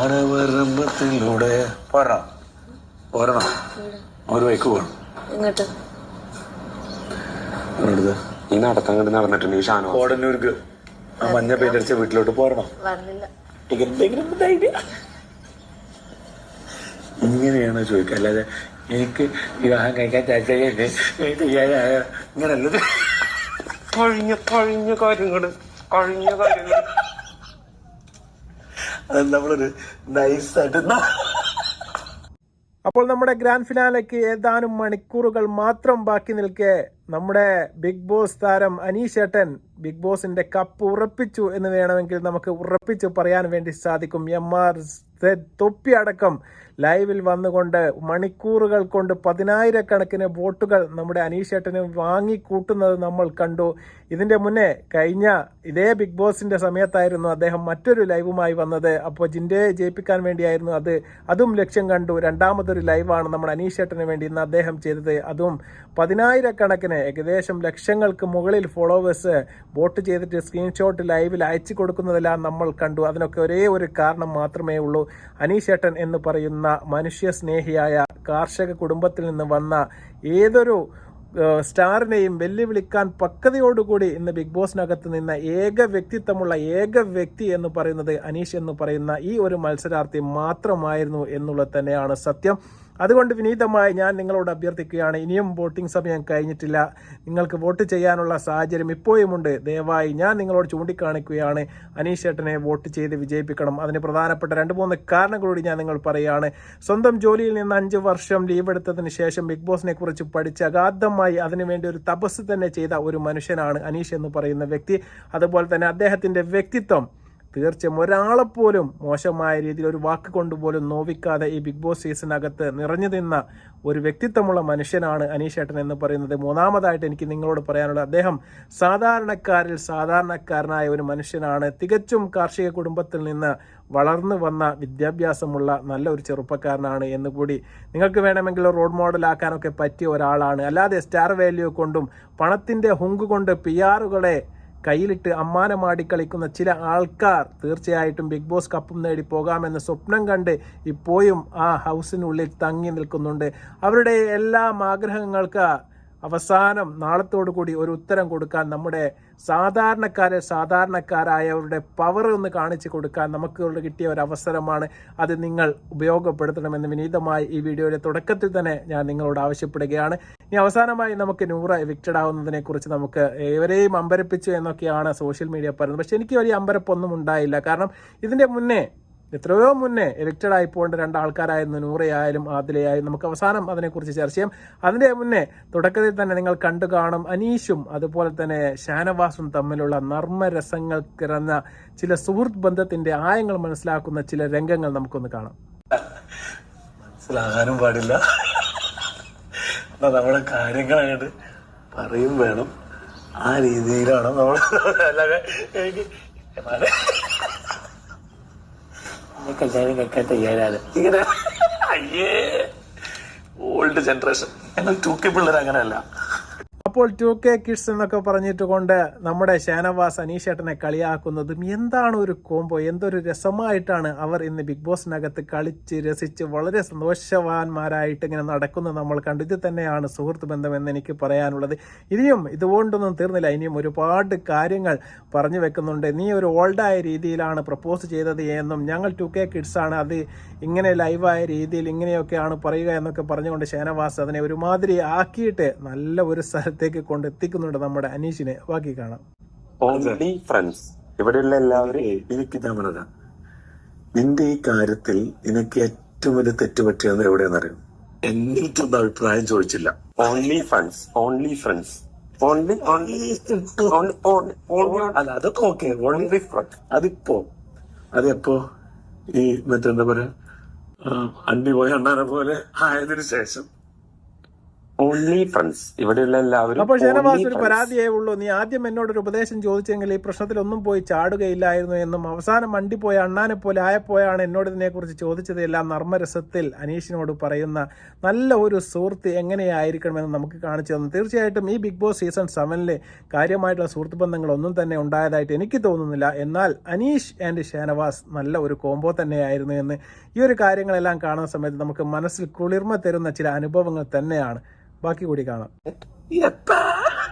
ആരവരമ്പത്തിലൂടെ പോരണം ഒരു ബൈക്ക് പോകണം ഇങ്ങോട്ട് ഈ നടത്തം കണ്ട് നടന്നിട്ടുണ്ട് ഈ ഷാനോ കോടന്നൂർക്ക് ആ മഞ്ഞ പെയിന്റടിച്ച വീട്ടിലോട്ട് പോരണം. ഇങ്ങനെയാണോ ചോദിക്കുക, അല്ലാതെ എനിക്ക് വിവാഹം കഴിക്കാൻ താല്പര്യമില്ലേ ഇങ്ങനല്ലത്. കഴിഞ്ഞ കാര്യങ്ങള് അത് നമ്മളൊരു നൈസായിട്ട്. അപ്പോൾ നമ്മുടെ ഗ്രാൻഡ് ഫിനാലയ്ക്ക് ഏതാനും മണിക്കൂറുകൾ മാത്രം ബാക്കി നിൽക്കെ നമ്മുടെ ബിഗ് ബോസ് താരം അനീഷ് ഏട്ടൻ ബിഗ് ബോസിന്റെ കപ്പ് ഉറപ്പിച്ചു എന്ന് വേണമെങ്കിൽ നമുക്ക് ഉറപ്പിച്ചു പറയാൻ വേണ്ടി സാധിക്കും. MR തൊപ്പി അടക്കം ലൈവിൽ വന്നുകൊണ്ട് മണിക്കൂറുകൾ കൊണ്ട് 10,000 വോട്ടുകൾ നമ്മുടെ അനീഷ് ഏട്ടന് വാങ്ങിക്കൂട്ടുന്നത് നമ്മൾ കണ്ടു. ഇതിന്റെ മുന്നേ കഴിഞ്ഞ ഇതേ ബിഗ് ബോസിന്റെ സമയത്തായിരുന്നു അദ്ദേഹം മറ്റൊരു ലൈവുമായി വന്നത്. അപ്പോൾ ജിൻഡയെ ജയിപ്പിക്കാൻ വേണ്ടിയായിരുന്നു അതും ലക്ഷ്യം കണ്ടു. രണ്ടാമതൊരു ലൈവാണ് നമ്മുടെ അനീഷ് ഏട്ടന് വേണ്ടി ഇന്ന് അദ്ദേഹം ചെയ്തത്. അതും 10,000 ഏകദേശം ലക്ഷങ്ങൾക്ക് മുകളിൽ ഫോളോവേഴ്സ് വോട്ട് ചെയ്തിട്ട് സ്ക്രീൻഷോട്ട് ലൈവിൽ അയച്ചു കൊടുക്കുന്നതെല്ലാം നമ്മൾ കണ്ടു. അതിനൊക്കെ ഒരേ ഒരു കാരണം മാത്രമേ ഉള്ളൂ. അനീഷ് ഏട്ടൻ എന്ന് പറയുന്ന മനുഷ്യ സ്നേഹിയായ കാർഷക കുടുംബത്തിൽ നിന്ന് വന്ന ഏതൊരു സ്റ്റാറിനെയും വെല്ലുവിളിക്കാൻ പക്വതയോടുകൂടി ഇന്ന് ബിഗ് ബോസിനകത്ത് നിന്ന ഏക വ്യക്തിത്വമുള്ള ഏക വ്യക്തി എന്ന് പറയുന്നത് അനീഷ് എന്ന് പറയുന്ന ഈ ഒരു മത്സരാർത്ഥി മാത്രമായിരുന്നു എന്നുള്ളത് തന്നെയാണ് സത്യം. അതുകൊണ്ട് വിനീതമായി ഞാൻ നിങ്ങളോട് അഭ്യർത്ഥിക്കുകയാണ്, ഇനിയും വോട്ടിംഗ് സമയം കഴിഞ്ഞിട്ടില്ല. നിങ്ങൾക്ക് വോട്ട് ചെയ്യാനുള്ള സാഹചര്യം ഇപ്പോഴുമുണ്ട്. ദയവായി ഞാൻ നിങ്ങളോട് ചൂണ്ടിക്കാണിക്കുകയാണ്, അനീഷ് ഏട്ടനെ വോട്ട് ചെയ്ത് വിജയിപ്പിക്കണം. അതിന് പ്രധാനപ്പെട്ട 2-3 കാരണങ്ങളോട് ഞാൻ നിങ്ങൾ പറയുകയാണ്. സ്വന്തം ജോലിയിൽ നിന്ന് 5 വർഷം ലീവ് എടുത്തതിന് ശേഷം ബിഗ് ബോസിനെ കുറിച്ച് പഠിച്ച് അഗാധമായി അതിനുവേണ്ടി ഒരു തപസ് തന്നെ ചെയ്ത ഒരു മനുഷ്യനാണ് അനീഷ് എന്ന് പറയുന്ന വ്യക്തി. അതുപോലെ തന്നെ അദ്ദേഹത്തിൻ്റെ വ്യക്തിത്വം തീർച്ചയായും ഒരാളെപ്പോലും മോശമായ രീതിയിൽ ഒരു വാക്ക് കൊണ്ടുപോലും നോവിക്കാതെ ഈ ബിഗ് ബോസ് സീസണിനകത്ത് നിറഞ്ഞു നിന്ന ഒരു വ്യക്തിത്വമുള്ള മനുഷ്യനാണ് അനീഷ് ഏട്ടൻ എന്ന് പറയുന്നത്. മൂന്നാമതായിട്ട് എനിക്ക് നിങ്ങളോട് പറയാനുള്ളത്, അദ്ദേഹം സാധാരണക്കാരിൽ സാധാരണക്കാരനായ ഒരു മനുഷ്യനാണ്. തികച്ചും കാർഷിക കുടുംബത്തിൽ നിന്ന് വളർന്നു വന്ന വിദ്യാഭ്യാസമുള്ള നല്ല ഒരു ചെറുപ്പക്കാരനാണ് എന്നുകൂടി നിങ്ങൾക്ക് വേണമെങ്കിൽ റോൾ മോഡലാക്കാനൊക്കെ പറ്റിയ ഒരാളാണ്. അല്ലാതെ സ്റ്റാർ വാല്യൂ കൊണ്ടും പണത്തിൻ്റെ ഹുങ്ക് കൊണ്ട് പിആറുകളെ കയ്യിലിട്ട് അമ്മാനമാടി കളിക്കുന്ന ചില ആൾക്കാർ തീർച്ചയായിട്ടും ബിഗ് ബോസ് കപ്പും നേടി പോകാമെന്ന് സ്വപ്നം കണ്ട് ഇപ്പോഴും ആ ഹൗസിനുള്ളിൽ തങ്ങി നിൽക്കുന്നുണ്ട്. അവരുടെ എല്ലാം ആഗ്രഹങ്ങൾക്ക് അവസാനം നാളത്തോടു കൂടി ഒരു ഉത്തരം കൊടുക്കാൻ നമ്മുടെ സാധാരണക്കാരായവരുടെ പവർ ഒന്ന് കാണിച്ചു കൊടുക്കാൻ നമുക്ക് കിട്ടിയ ഒരു അവസരമാണ്. അത് നിങ്ങൾ ഉപയോഗപ്പെടുത്തണമെന്ന് വിനീതമായി ഈ വീഡിയോയുടെ തുടക്കത്തിൽ തന്നെ ഞാൻ നിങ്ങളോട് ആവശ്യപ്പെടുകയാണ്. ഇനി അവസാനമായി നമുക്ക് നൂറ എവിക്റ്റഡ് ആവുന്നതിനെ കുറിച്ച് നമുക്ക് ഏവരെയും അമ്പരപ്പിച്ചു എന്നൊക്കെയാണ് സോഷ്യൽ മീഡിയ പറയുന്നത്. പക്ഷെ എനിക്ക് വലിയ അമ്പരപ്പൊന്നും ഉണ്ടായില്ല. കാരണം ഇതിന്റെ മുന്നേ എത്രയോ മുന്നേ എവിക്റ്റഡ് ആയി പോകേണ്ട 2 ആൾക്കാരായിരുന്നു നൂറയായാലും ആദിലയായാലും. നമുക്ക് അവസാനം അതിനെക്കുറിച്ച് ചർച്ച ചെയ്യാം. അതിൻ്റെ മുന്നേ തുടക്കത്തിൽ തന്നെ നിങ്ങൾ കണ്ടു കാണും അനീഷും അതുപോലെ തന്നെ ഷാനവാസും തമ്മിലുള്ള നർമ്മരസങ്ങൾ കിറന്ന ചില സുഹൃത്ത് ബന്ധത്തിന്റെ ആയങ്ങൾ മനസ്സിലാക്കുന്ന ചില രംഗങ്ങൾ നമുക്കൊന്ന് കാണാം. മനസ്സിലാകാനും പാടില്ല, നമ്മുടെ കാര്യങ്ങളായിട്ട് പറയും വേണം. ആ രീതിയിലാണ് നമ്മൾ കല്യാണം കഴിക്കാൻ തയ്യാറാണ്. ഇങ്ങനെ അയ്യേ ഓൾഡ് ജനറേഷൻ. ഞങ്ങൾ 2K പിള്ളേർ അങ്ങനെയല്ല. അപ്പോൾ 2K കിഡ്സ് എന്നൊക്കെ പറഞ്ഞിട്ട് കൊണ്ട് നമ്മുടെ ഷാനവാസ് അനീഷ് ഏട്ടനെ കളിയാക്കുന്നതും എന്താണ് ഒരു കോംബോ, എന്തൊരു രസമായിട്ടാണ് അവർ ഇന്ന് ബിഗ് ബോസിനകത്ത് കളിച്ച് രസിച്ച് വളരെ സന്തോഷവാന്മാരായിട്ട് ഇങ്ങനെ നടക്കുന്നത് നമ്മൾ കണ്ടു. ഇത് തന്നെയാണ് സുഹൃത്ത് ബന്ധം എന്ന് എനിക്ക് പറയാനുള്ളത്. ഇനിയും ഇതുകൊണ്ടൊന്നും തീർന്നില്ല, ഇനിയും ഒരുപാട് കാര്യങ്ങൾ പറഞ്ഞു വെക്കുന്നുണ്ട്. നീ ഒരു ഓൾഡായ രീതിയിലാണ് പ്രപ്പോസ് ചെയ്തത് എന്നും ഞങ്ങൾ 2K കിഡ്സ് ആണ്, അത് ഇങ്ങനെ ലൈവായ രീതിയിൽ ഇങ്ങനെയൊക്കെയാണ് പറയുക എന്നൊക്കെ പറഞ്ഞുകൊണ്ട് ഷാനവാസ് അതിനെ ഒരുമാതിരി ആക്കിയിട്ട് നല്ല ഒരു സ്ഥലത്തേക്ക് കൊണ്ടെത്തിക്കുന്നുണ്ട് നമ്മുടെ അനീഷിനെ. ബാക്കി കാണാം. ഇവിടെയുള്ള എല്ലാവരും എനിക്ക് ഞാൻ പറഞ്ഞ നിന്റെ ഈ കാര്യത്തിൽ നിനക്ക് ഏറ്റവും വലിയ തെറ്റ് പറ്റിയെന്ന് എവിടെയെന്നറിയും. എന്നിട്ടൊന്നും അഭിപ്രായം ചോദിച്ചില്ല. അല്ല അതൊക്കെ ഓക്കെ. അതെപ്പോ ഈ മറ്റെന്താ പറയാ അണ്ടി പോയ അണ്ണാനെ പോലെ ആയതിനു ശേഷം ഓൺലി ഫ്രണ്ട്സ്. ഇവിടെയുള്ള എല്ലാവരും അപ്പോൾ ഷാനവാസ് only ഒരു friends. പരാതിയേ ഉള്ളൂ. നീ ആദ്യം എന്നോടൊരു ഉപദേശം ചോദിച്ചെങ്കിൽ ഈ പ്രശ്നത്തിലൊന്നും പോയി ചാടുകയില്ലായിരുന്നു എന്നും അവസാനം മണ്ടിപ്പോയ അണ്ണാനെ പോലെ ആയപ്പോഴാണ് എന്നോട് ഇതിനെക്കുറിച്ച് ചോദിച്ചത് എല്ലാം നർമ്മരസത്തിൽ അനീഷിനോട് പറയുന്ന നല്ല ഒരു സുഹൃത്ത് എങ്ങനെയായിരിക്കണമെന്ന് നമുക്ക് കാണിച്ചു തന്നു. തീർച്ചയായിട്ടും ഈ ബിഗ് ബോസ് സീസൺ 7 കാര്യമായിട്ടുള്ള സുഹൃത്ത് ബന്ധങ്ങളൊന്നും തന്നെ ഉണ്ടായതായിട്ട് എനിക്ക് തോന്നുന്നില്ല. എന്നാൽ അനീഷ് ആൻഡ് ഷാനവാസ് നല്ല ഒരു കോംബോ തന്നെയായിരുന്നു എന്ന് ഈ ഒരു കാര്യങ്ങളെല്ലാം കാണുന്ന സമയത്ത് നമുക്ക് മനസ്സിൽ കുളിർമ തരുന്ന ചില അനുഭവങ്ങൾ തന്നെയാണ്. ബാക്കി കൂടി കാണാം.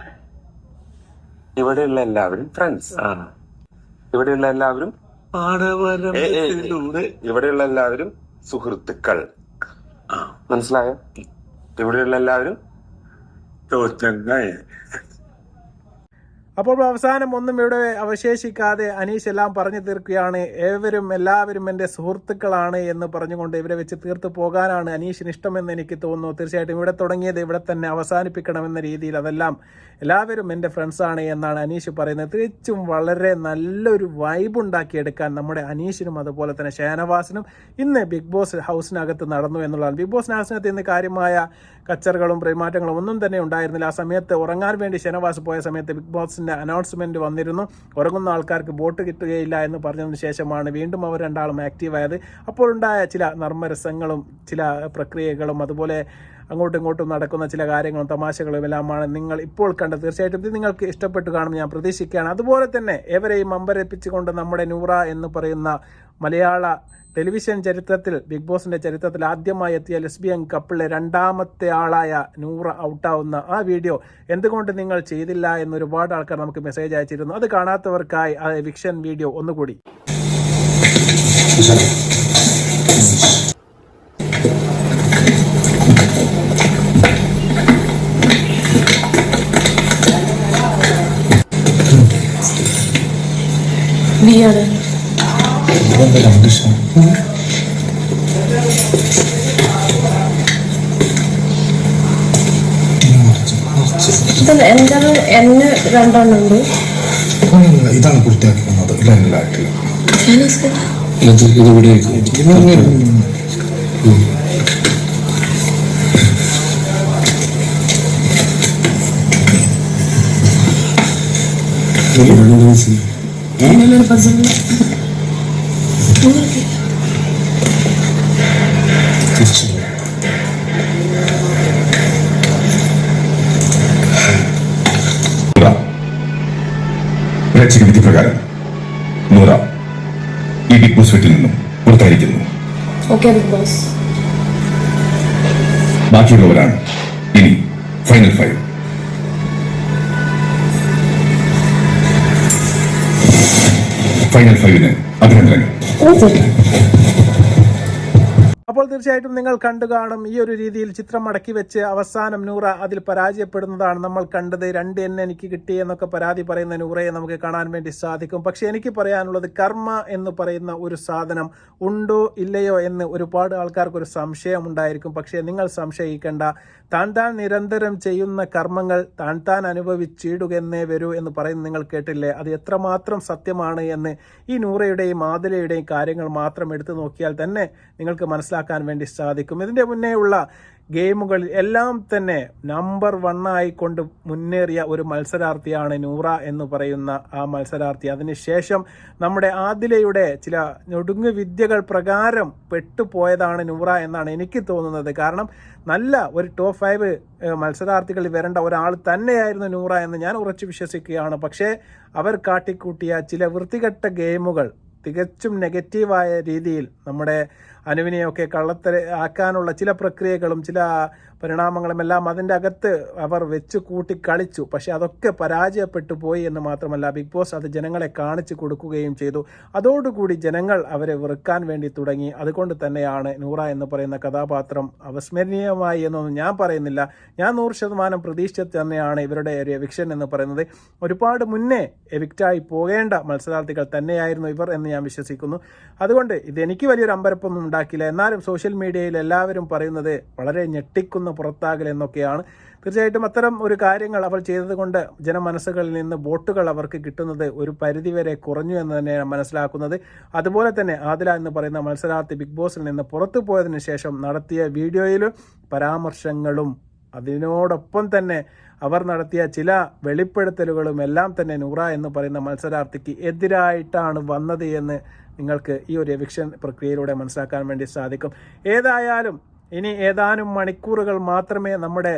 ഇവിടെയുള്ള എല്ലാവരും ഫ്രണ്ട്സ്. ഇവിടെയുള്ള എല്ലാവരും ഇവിടെയുള്ള എല്ലാവരും സുഹൃത്തുക്കൾ. മനസ്സിലായോ? ഇവിടെയുള്ള എല്ലാവരും അപ്പോൾ അവസാനം ഒന്നും ഇവിടെ അവശേഷിക്കാതെ അനീഷ് എല്ലാം പറഞ്ഞു തീർക്കുകയാണ്. എല്ലാവരും എൻ്റെ സുഹൃത്തുക്കളാണ് എന്ന് പറഞ്ഞുകൊണ്ട് ഇവരെ വെച്ച് തീർത്ത് പോകാനാണ് അനീഷിന് ഇഷ്ടമെന്ന് എനിക്ക് തോന്നുന്നു. തീർച്ചയായിട്ടും ഇവിടെ തുടങ്ങിയത് ഇവിടെ തന്നെ അവസാനിപ്പിക്കണമെന്ന രീതിയിൽ അതെല്ലാം എല്ലാവരും എൻ്റെ ഫ്രണ്ട്സാണ് എന്നാണ് അനീഷ് പറയുന്നത്. തിരിച്ചും വളരെ നല്ലൊരു വൈബ് ഉണ്ടാക്കിയെടുക്കാൻ നമ്മുടെ അനീഷിനും അതുപോലെ തന്നെ ഷാനവാസിനും ഇന്ന് ബിഗ് ബോസ് ഹൗസിനകത്ത് നടന്നു എന്നുള്ളതാണ്. ബിഗ് ബോസ് ഹൗസിനകത്ത് ഇന്ന് കാര്യമായ കച്ചറുകളും പെരുമാറ്റങ്ങളും ഒന്നും തന്നെ ഉണ്ടായിരുന്നില്ല. ആ സമയത്ത് ഉറങ്ങാൻ വേണ്ടി ഷാനവാസ് പോയ സമയത്ത് ബിഗ് ബോസിൻ്റെ അനൗൺസ്മെൻറ്റ് വന്നിരുന്നു. ഉറങ്ങുന്ന ആൾക്കാർക്ക് ബോട്ട് കിട്ടുകയില്ല എന്ന് പറഞ്ഞതിന് ശേഷമാണ് വീണ്ടും അവർ രണ്ടാളും ആക്റ്റീവായത്. അപ്പോഴുണ്ടായ ചില നർമ്മരസങ്ങളും ചില പ്രക്രിയകളും അതുപോലെ അങ്ങോട്ടും ഇങ്ങോട്ടും നടക്കുന്ന ചില കാര്യങ്ങളും തമാശകളും എല്ലാമാണ് നിങ്ങൾ ഇപ്പോൾ കണ്ടത്. തീർച്ചയായിട്ടും ഇത് നിങ്ങൾക്ക് ഇഷ്ടപ്പെട്ടു കാണും ഞാൻ പ്രതീക്ഷിക്കുകയാണ്. അതുപോലെ തന്നെ ഏവരെയും അമ്പരപ്പിച്ചുകൊണ്ട് നമ്മുടെ നൂറ എന്ന് പറയുന്ന മലയാള ടെലിവിഷൻ ചരിത്രത്തിൽ ബിഗ് ബോസിന്റെ ചരിത്രത്തിൽ ആദ്യമായി എത്തിയ ലെസ്ബിയൻ കപ്പിളിലെ രണ്ടാമത്തെ ആളായ നൂറ ഔട്ടാവുന്ന ആ വീഡിയോ എന്തുകൊണ്ട് നിങ്ങൾ ചെയ്തില്ല എന്ന് ഒരുപാട് ആൾക്കാർ നമുക്ക് മെസ്സേജ് അയച്ചിരുന്നു. അത് കാണാത്തവർക്കായി ആ എവിക്ഷൻ വീഡിയോ ഒന്നുകൂടി. എന്നെ രണ്ടെണ്ണുണ്ട്. ഇതാണ് പൂർത്തിയാക്കുന്നത്. പ്രേക്ഷക വിധി പ്രകാരം നൂറ ഈ ബിഗ് ബോസ് വീട്ടിൽ നിന്നും പുറത്തായിരിക്കുന്നു. Okay Bigg Boss. ബാക്കിയുള്ളവരാണ് ഇനി ഫൈനൽ 5. ഫൈനൽ 5-ന് അഭിനന്ദനങ്ങൾ. അപ്പോൾ തീർച്ചയായിട്ടും നിങ്ങൾ കണ്ടു കാണും. ഈ ഒരു രീതിയിൽ ചിത്രം മടക്കി വെച്ച് അവസാനം നൂറ അതിൽ പരാജയപ്പെടുന്നതാണ് നമ്മൾ കണ്ടത്. 2 എണ്ണ എനിക്ക് കിട്ടി എന്നൊക്കെ പരാതി പറയുന്ന നൂറയെ നമുക്ക് കാണാൻ വേണ്ടി സാധിക്കും. പക്ഷെ എനിക്ക് പറയാനുള്ളത് കർമ്മ എന്ന് പറയുന്ന ഒരു സാധനം ഉണ്ടോ ഇല്ലയോ എന്ന് ഒരുപാട് ആൾക്കാർക്ക് ഒരു സംശയം ഉണ്ടായിരിക്കും. പക്ഷേ നിങ്ങൾ സംശയിക്കേണ്ട. താൻ നിരന്തരം ചെയ്യുന്ന കർമ്മങ്ങൾ താൻ അനുഭവിച്ചിടുകയെന്നേ വരൂ എന്ന് പറയുന്നത് നിങ്ങൾ കേട്ടില്ലേ? അത് എത്രമാത്രം സത്യമാണ് എന്ന് ഈ നൂറയുടെയും ആദിലയുടെയും കാര്യങ്ങൾ മാത്രം എടുത്തു നോക്കിയാൽ തന്നെ നിങ്ങൾക്ക് മനസ്സിലാക്കാൻ വേണ്ടി സാധിക്കും. ഇതിൻ്റെ മുന്നേയുള്ള ഗെയിമുകളിൽ എല്ലാം തന്നെ നമ്പർ 1 ആയിക്കൊണ്ട് മുന്നേറിയ ഒരു മത്സരാർത്ഥിയാണ് നൂറ എന്ന് പറയുന്ന ആ മത്സരാർത്ഥി. അതിനുശേഷം നമ്മുടെ ആദിലയുടെ ചില ഞൊടുങ്ങു വിദ്യകൾ പ്രകാരം പെട്ടുപോയതാണ് നൂറ എന്നാണ് എനിക്ക് തോന്നുന്നത്. കാരണം നല്ല ഒരു ടോപ്പ് 5 മത്സരാർത്ഥികളിൽ വരേണ്ട ഒരാൾ തന്നെയായിരുന്നു നൂറ എന്ന് ഞാൻ ഉറച്ചു വിശ്വസിക്കുകയാണ്. പക്ഷേ അവർ കാട്ടിക്കൂട്ടിയ ചില വൃത്തികെട്ട ഗെയിമുകൾ തികച്ചും നെഗറ്റീവായ രീതിയിൽ നമ്മുടെ അനുവിനെയൊക്കെ ആക്കാനുള്ള ചില പ്രക്രിയകളും ചില പരിണാമങ്ങളും എല്ലാം അതിൻ്റെ അകത്ത് അവർ വെച്ച് കൂട്ടി കളിച്ചു. പക്ഷെ അതൊക്കെ പരാജയപ്പെട്ടു പോയി എന്ന് മാത്രമല്ല, ബിഗ് ബോസ് അത് ജനങ്ങളെ കാണിച്ചു കൊടുക്കുകയും ചെയ്തു. അതോടുകൂടി ജനങ്ങൾ അവരെ വെറുക്കാൻ വേണ്ടി തുടങ്ങി. അതുകൊണ്ട് തന്നെയാണ് നൂറ എന്ന് പറയുന്ന കഥാപാത്രം അവിസ്മരണീയമായി എന്നൊന്നും ഞാൻ പറയുന്നില്ല. ഞാൻ 100% പ്രതീക്ഷിച്ച് തന്നെയാണ് ഇവരുടെ ഒരു എവിക്ഷൻ എന്ന് പറയുന്നത്. ഒരുപാട് മുന്നേ എവിക്റ്റായി പോകേണ്ട മത്സരാർത്ഥികൾ തന്നെയായിരുന്നു ഇവർ എന്ന് ഞാൻ വിശ്വസിക്കുന്നു. അതുകൊണ്ട് ഇതെനിക്ക് വലിയൊരു അമ്പരപ്പൊന്നും ഉണ്ടാക്കില്ല. എന്നാലും സോഷ്യൽ മീഡിയയിൽ എല്ലാവരും പറയുന്നത് വളരെ ഞെട്ടിക്കുന്ന പുറത്താകൽ എന്നൊക്കെയാണ്. തീർച്ചയായിട്ടും അത്തരം ഒരു കാര്യങ്ങൾ അവർ ചെയ്തതുകൊണ്ട് ജനമനസ്സുകളിൽ നിന്ന് വോട്ടുകൾ അവർക്ക് കിട്ടുന്നത് ഒരു പരിധിവരെ കുറഞ്ഞു എന്ന് തന്നെയാണ് മനസ്സിലാക്കുന്നത്. അതുപോലെ തന്നെ ആദില എന്ന് പറയുന്ന മത്സരാർത്ഥി ബിഗ് ബോസിൽ നിന്ന് പുറത്തു പോയതിനു ശേഷം നടത്തിയ വീഡിയോയിലും പരാമർശങ്ങളും അതിനോടൊപ്പം തന്നെ അവർ നടത്തിയ ചില വെളിപ്പെടുത്തലുകളും എല്ലാം തന്നെ നൂറ എന്ന് പറയുന്ന മത്സരാർത്ഥിക്ക് എതിരായിട്ടാണ് വന്നത് എന്ന് നിങ്ങൾക്ക് ഈ ഒരു എവിക്ഷൻ പ്രക്രിയയിലൂടെ മനസ്സിലാക്കാൻ വേണ്ടി സാധിക്കും. ഏതായാലും ഇനി ഏതാനും മണിക്കൂറുകൾ മാത്രമേ നമ്മുടെ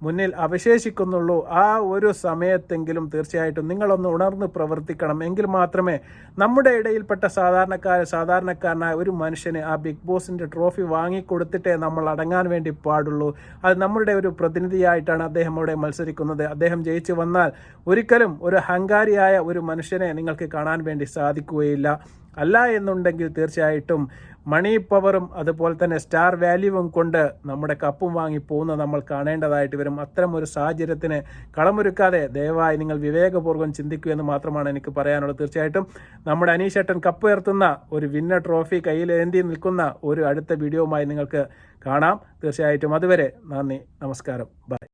മുന്നിൽ അവശേഷിക്കുന്നുള്ളൂ. ആ ഒരു സമയത്തെങ്കിലും തീർച്ചയായിട്ടും നിങ്ങളൊന്ന് ഉണർന്ന് പ്രവർത്തിക്കണം. എങ്കിൽ മാത്രമേ നമ്മുടെ ഇടയിൽപ്പെട്ട സാധാരണക്കാരനായ ഒരു മനുഷ്യന് ആ ബിഗ് ബോസിൻ്റെ ട്രോഫി വാങ്ങിക്കൊടുത്തിട്ടേ നമ്മൾ അടങ്ങാൻ വേണ്ടി പാടുള്ളൂ. അത് നമ്മുടെ ഒരു പ്രതിനിധിയായിട്ടാണ് അദ്ദേഹം അവിടെ മത്സരിക്കുന്നത്. അദ്ദേഹം ജയിച്ചു വന്നാൽ ഒരിക്കലും ഒരു അഹങ്കാരിയായ ഒരു മനുഷ്യനെ നിങ്ങൾക്ക് കാണാൻ വേണ്ടി സാധിക്കുകയില്ല. അല്ല എന്നുണ്ടെങ്കിൽ തീർച്ചയായിട്ടും മണി പവറും അതുപോലെ തന്നെ സ്റ്റാർ വാല്യൂവും കൊണ്ട് നമ്മുടെ കപ്പും വാങ്ങി പോകുന്നത് നമ്മൾ കാണേണ്ടതായിട്ട് വരും. അത്തരം ഒരു സാഹചര്യത്തിന് കളമൊരുക്കാതെ ദയവായി നിങ്ങൾ വിവേകപൂർവ്വം ചിന്തിക്കൂ എന്ന് മാത്രമാണ് എനിക്ക് പറയാനുള്ളത്. തീർച്ചയായിട്ടും നമ്മുടെ അനീഷേട്ടൻ കപ്പ് ഉയർത്തുന്ന ഒരു വിന്നർ ട്രോഫി കയ്യിലേന്തി നിൽക്കുന്ന ഒരു അടുത്ത വീഡിയോവുമായി നിങ്ങൾക്ക് കാണാം. തീർച്ചയായിട്ടും അതുവരെ നന്ദി, നമസ്കാരം, ബൈ.